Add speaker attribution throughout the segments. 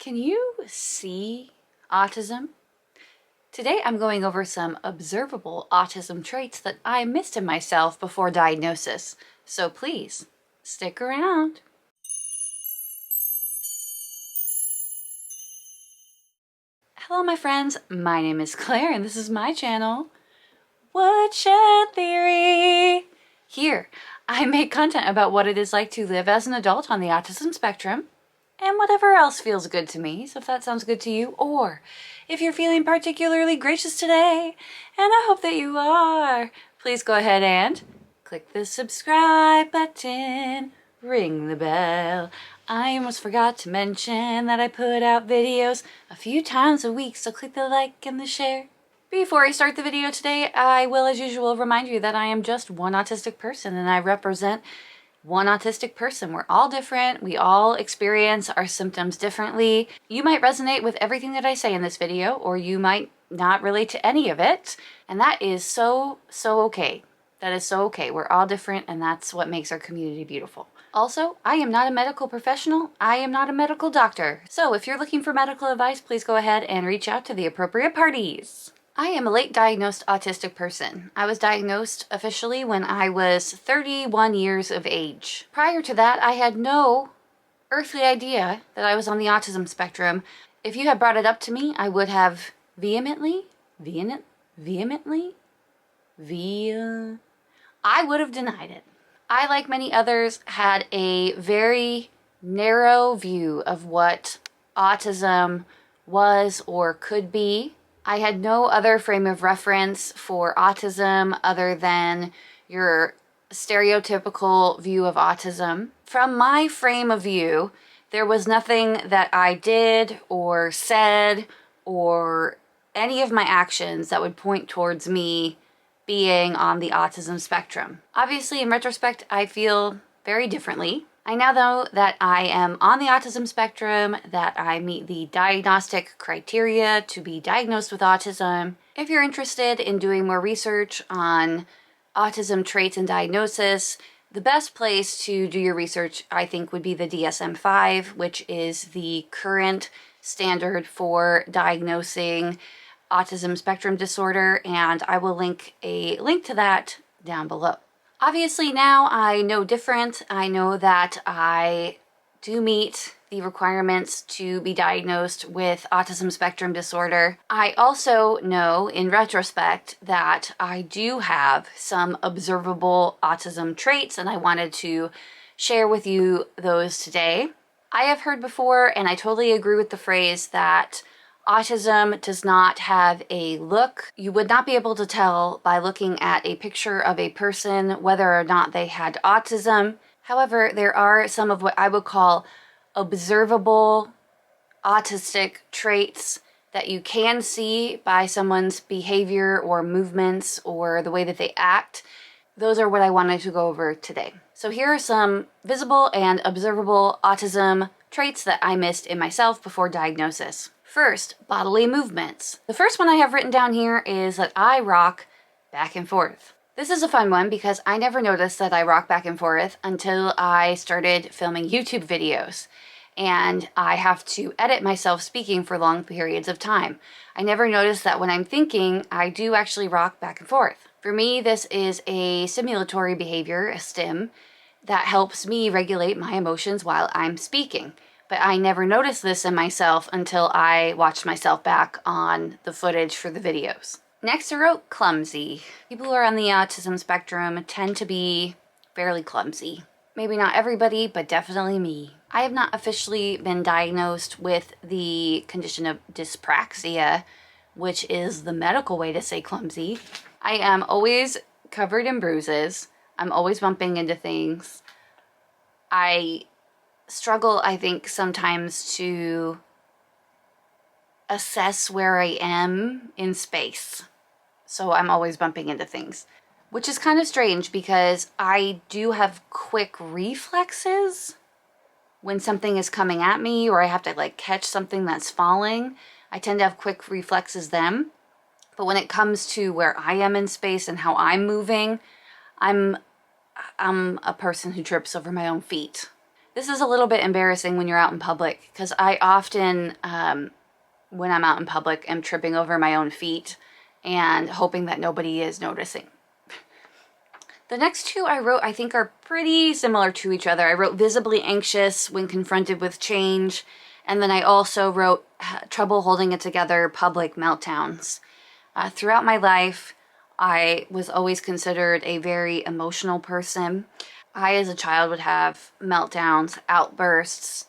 Speaker 1: Can you see autism? Today I'm going over some observable autism traits that I missed in myself before diagnosis, so please stick around. Hello my friends, my name is Claire and this is my channel, Woodshed Theory. Here, I make content about what it is like to live as an adult on the autism spectrum and whatever else feels good to me. So if that sounds good to you, or if you're feeling particularly gracious today, and I hope that you are, please go ahead and click the subscribe button, ring the bell. I almost forgot to mention that I put out videos a few times a week, so click the like and the share. Before I start the video today, I will, as usual, remind you that I am just one autistic person and I represent one autistic person. We're all different. We all experience our symptoms differently. You might resonate with everything that I say in this video, or you might not relate to any of it. And that is so okay. That is so okay. We're all different, and that's what makes our community beautiful. Also, I am not a medical professional. I am not a medical doctor. So if you're looking for medical advice, please go ahead and reach out to the appropriate parties. I am a late diagnosed autistic person. I was diagnosed officially when I was 31 years of age. Prior to that, I had no earthly idea that I was on the autism spectrum. If you had brought it up to me, I would have I would have denied it. I, like many others, had a very narrow view of what autism was or could be. I had no other frame of reference for autism other than your stereotypical view of autism. From my frame of view, there was nothing that I did or said or any of my actions that would point towards me being on the autism spectrum. Obviously, in retrospect, I feel very differently. I now know that I am on the autism spectrum, that I meet the diagnostic criteria to be diagnosed with autism. If you're interested in doing more research on autism traits and diagnosis, the best place to do your research, I think, would be the DSM-5, which is the current standard for diagnosing autism spectrum disorder, and I will link a link to that down below. Obviously now I know different. I know that I do meet the requirements to be diagnosed with autism spectrum disorder. I also know in retrospect that I do have some observable autism traits, and I wanted to share with you those today. I have heard before, and I totally agree with the phrase that autism does not have a look. You would not be able to tell by looking at a picture of a person whether or not they had autism. However, there are some of what I would call observable autistic traits that you can see by someone's behavior or movements or the way that they act. Those are what I wanted to go over today. So here are some visible and observable autism traits that I missed in myself before diagnosis. First, bodily movements. The first one I have written down here is that I rock back and forth. This is a fun one because I never noticed that I rock back and forth until I started filming YouTube videos. And I have to edit myself speaking for long periods of time. I never noticed that when I'm thinking, I do actually rock back and forth. For me, this is a simulatory behavior, a stim, that helps me regulate my emotions while I'm speaking. But I never noticed this in myself until I watched myself back on the footage for the videos. Next, I wrote clumsy. People who are on the autism spectrum tend to be fairly clumsy. Maybe not everybody, but definitely me. I have not officially been diagnosed with the condition of dyspraxia, which is the medical way to say clumsy. I am always covered in bruises. I'm always bumping into things. I struggle, I think, sometimes to assess where I am in space. So I'm always bumping into things, which is kind of strange because I do have quick reflexes when something is coming at me or I have to like catch something that's falling. I tend to have quick reflexes then. But when it comes to where I am in space and how I'm moving, I'm a person who trips over my own feet. This is a little bit embarrassing when you're out in public, because I often, when I'm out in public, am tripping over my own feet and hoping that nobody is noticing. The next two I wrote, I think, are pretty similar to each other. I wrote visibly anxious when confronted with change, and then I also wrote trouble holding it together, public meltdowns. Throughout my life, I was always considered a very emotional person. I, as a child, would have meltdowns, outbursts.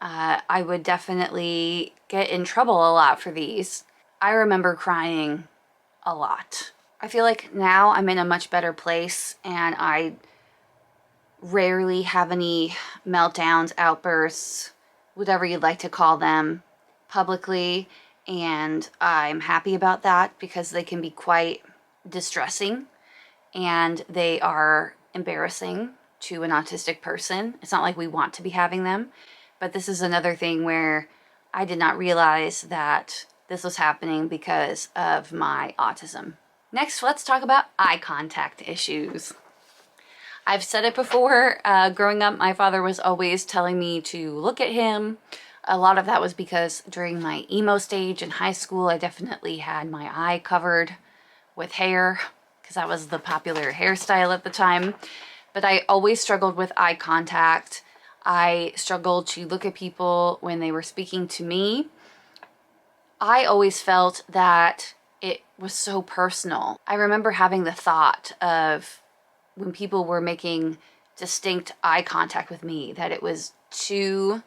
Speaker 1: I would definitely get in trouble a lot for these. I remember crying a lot. I feel like now I'm in a much better place, and I rarely have any meltdowns, outbursts, whatever you'd like to call them, publicly, and I'm happy about that because they can be quite distressing and they are embarrassing to an autistic person. It's not like we want to be having them, but this is another thing where I did not realize that this was happening because of my autism. Next, let's talk about eye contact issues. I've said it before, growing up, my father was always telling me to look at him. A lot of that was because during my emo stage in high school, I definitely had my eye covered with hair, because that was the popular hairstyle at the time. But I always struggled with eye contact. I struggled to look at people when they were speaking to me. I always felt that it was so personal. I remember having the thought of when people were making distinct eye contact with me, that it was too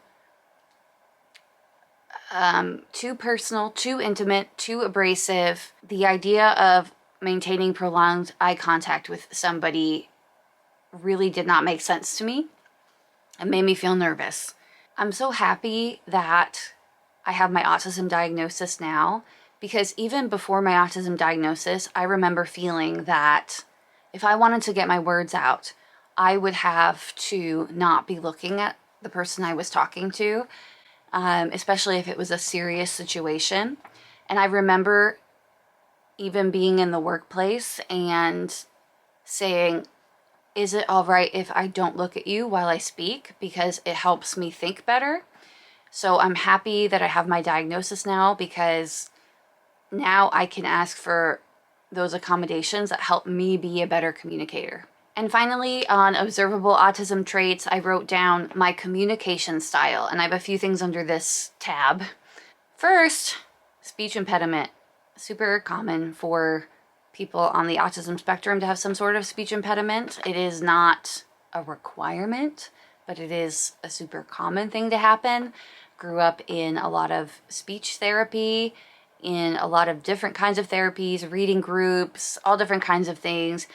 Speaker 1: personal, too intimate, too abrasive. The idea of maintaining prolonged eye contact with somebody really did not make sense to me. It made me feel nervous. I'm so happy that I have my autism diagnosis now, because even before my autism diagnosis, I remember feeling that if I wanted to get my words out, I would have to not be looking at the person I was talking to, especially if it was a serious situation. And I remember even being in the workplace and saying, is it all right if I don't look at you while I speak? Because it helps me think better. So I'm happy that I have my diagnosis now, because now I can ask for those accommodations that help me be a better communicator. And finally, on observable autism traits, I wrote down my communication style, and I have a few things under this tab. First, speech impediment. Super common for people on the autism spectrum to have some sort of speech impediment. It is not a requirement, but it is a super common thing to happen. Grew up in a lot of speech therapy, in a lot of different kinds of therapies, reading groups, all different kinds of things.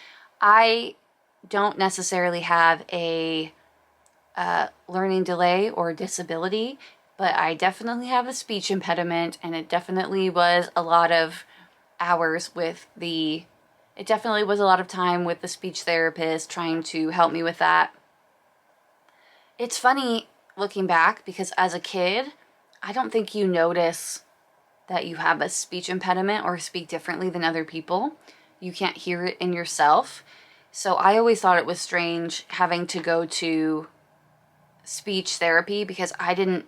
Speaker 1: I don't necessarily have a learning delay or disability, but I definitely have a speech impediment, and it definitely was a lot of hours it definitely was a lot of time with the speech therapist trying to help me with that. It's funny looking back, because as a kid, I don't think you notice that you have a speech impediment or speak differently than other people. You can't hear it in yourself. So I always thought it was strange having to go to speech therapy, because I didn't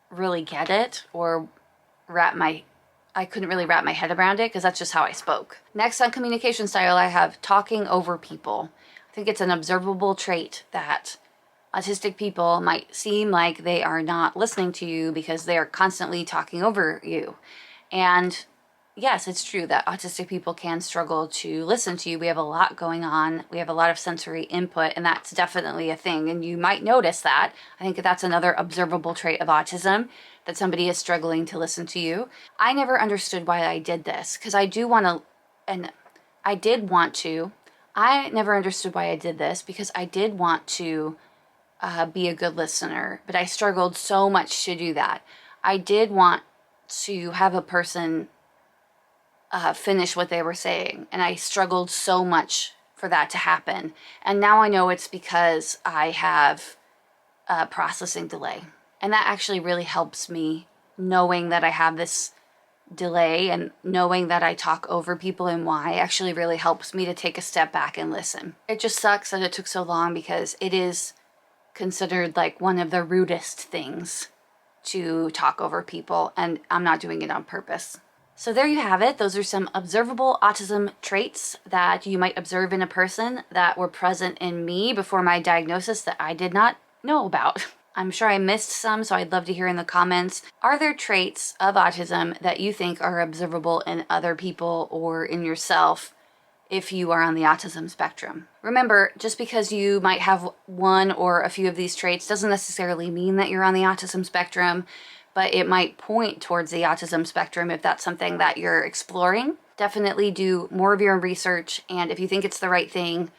Speaker 1: really get it or I couldn't really wrap my head around it, because that's just how I spoke. Next, on communication style, I have talking over people. I think it's an observable trait that autistic people might seem like they are not listening to you because they are constantly talking over you. And yes, it's true that autistic people can struggle to listen to you. We have a lot going on. We have a lot of sensory input, and that's definitely a thing. And you might notice that. I think that's another observable trait of autism, that somebody is struggling to listen to you. I never understood why I did this, because I do want to, and I did want to. I never understood why I did this, because I did want to be a good listener, but I struggled so much to do that. I did want to have a person finish what they were saying, and I struggled so much for that to happen. And now I know it's because I have a processing delay, and that actually really helps me, knowing that I have this delay and knowing that I talk over people and why actually really helps me to take a step back and listen. It just sucks that it took so long, because it is considered like one of the rudest things to talk over people, and I'm not doing it on purpose. So there you have it. Those are some observable autism traits that you might observe in a person that were present in me before my diagnosis that I did not know about. I'm sure I missed some, so I'd love to hear in the comments. Are there traits of autism that you think are observable in other people or in yourself if you are on the autism spectrum? Remember, just because you might have one or a few of these traits doesn't necessarily mean that you're on the autism spectrum, but it might point towards the autism spectrum if that's something that you're exploring. Definitely do more of your own research, and if you think it's the right thing,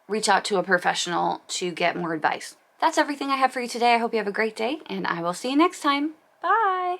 Speaker 1: reach out to a professional to get more advice. That's everything I have for you today. I hope you have a great day, and I will see you next time. Bye!